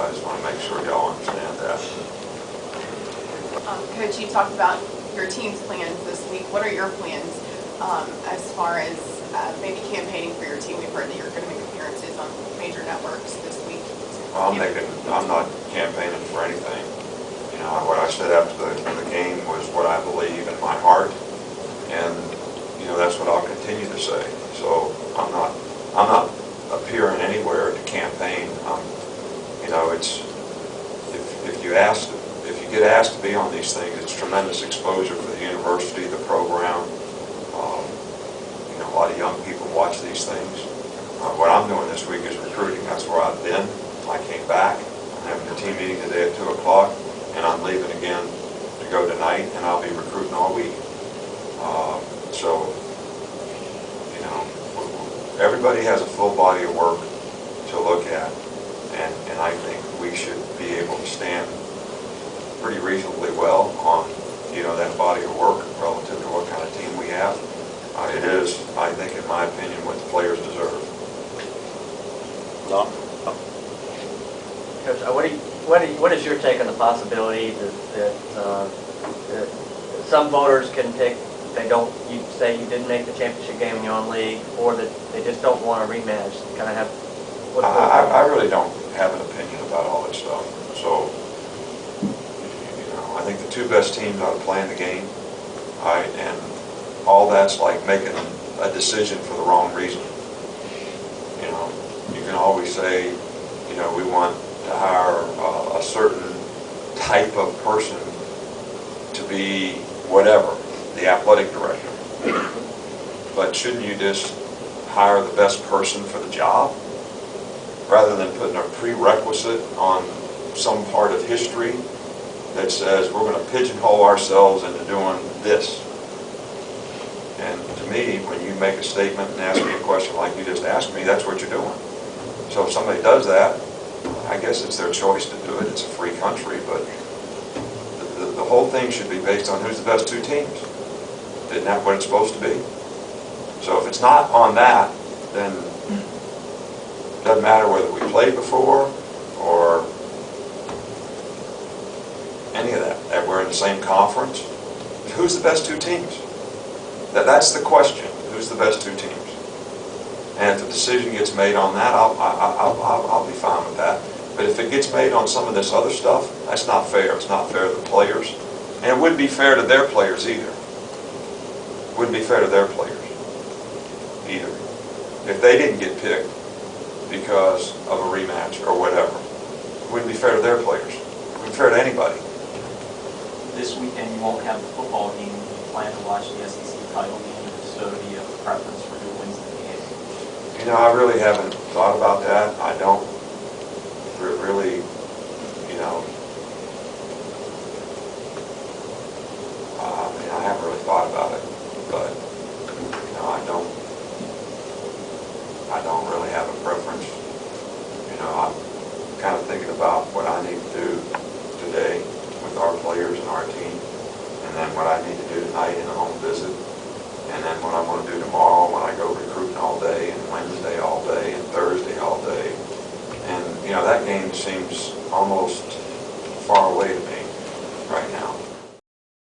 I just want to make sure y'all understand that. Coach, you talked about your team's plans this week. What are your plans as far as maybe campaigning for your team? We've heard that you're going to make appearances on major networks this week. Well, I'm not campaigning for anything. You know, what I said after the game was what I believe in my heart, and you know that's what I'll continue to say. So I'm not appearing anywhere to campaign. You know, it's if you get asked to be on these things, it's tremendous exposure for the university, the program. You know, a lot of young people watch these things. What I'm doing this week is recruiting. That's where I've been. I came back. I'm having a team meeting today at 2 o'clock, and I'm leaving again to go tonight, and I'll be recruiting all week. So, you know, everybody has a full body of work to look at, and I think we should be able to stand pretty reasonably well on, you know, that body of work relative to what kind of team we have. It is, I think, in my opinion, what the players deserve. No. Coach, what is your take on the possibility that some voters can pick, you say you didn't make the championship game in your own league, or that they just don't want a rematch? Kind of have. I really don't have an opinion about all this stuff. So, you know, I think the two best teams ought to play in the game. And all that's like making a decision for the wrong reason. You know, you can always say, you know, we want to hire a certain type of person to be whatever, the athletic director. But shouldn't you just hire the best person for the job rather than putting a prerequisite on some part of history that says we're going to pigeonhole ourselves into doing this? And to me, when you make a statement and ask me a question like you just asked me, that's what you're doing. So if somebody does that, I guess it's their choice to do it. It's a free country, but the whole thing should be based on who's the best two teams. Isn't that what it's supposed to be? So if it's not on that, then it doesn't matter whether we played before or any of that. That we're in the same conference. Who's the best two teams? That's the question. Who's the best two teams? And if the decision gets made on that, I'll be fine with that. But if it gets made on some of this other stuff, that's not fair. It's not fair to the players. And it wouldn't be fair to their players either. It wouldn't be fair to their players either. If they didn't get picked because of a rematch or whatever, it wouldn't be fair to their players. It wouldn't be fair to anybody. This weekend you won't have the football game. You plan to watch the SEC title game, so do you have a preference for who wins the game? You know, I really haven't thought about that. I don't really, you know, I mean, I haven't really thought about it, but, you know, I don't really have a preference. You know, I'm kind of thinking about what I need to do today with our players and our team, and then what I need to do tonight in a home visit, and then what I'm going to do tomorrow when I go recruiting all day, and Wednesday all day, and Thursday all day. And, you know, that game seems almost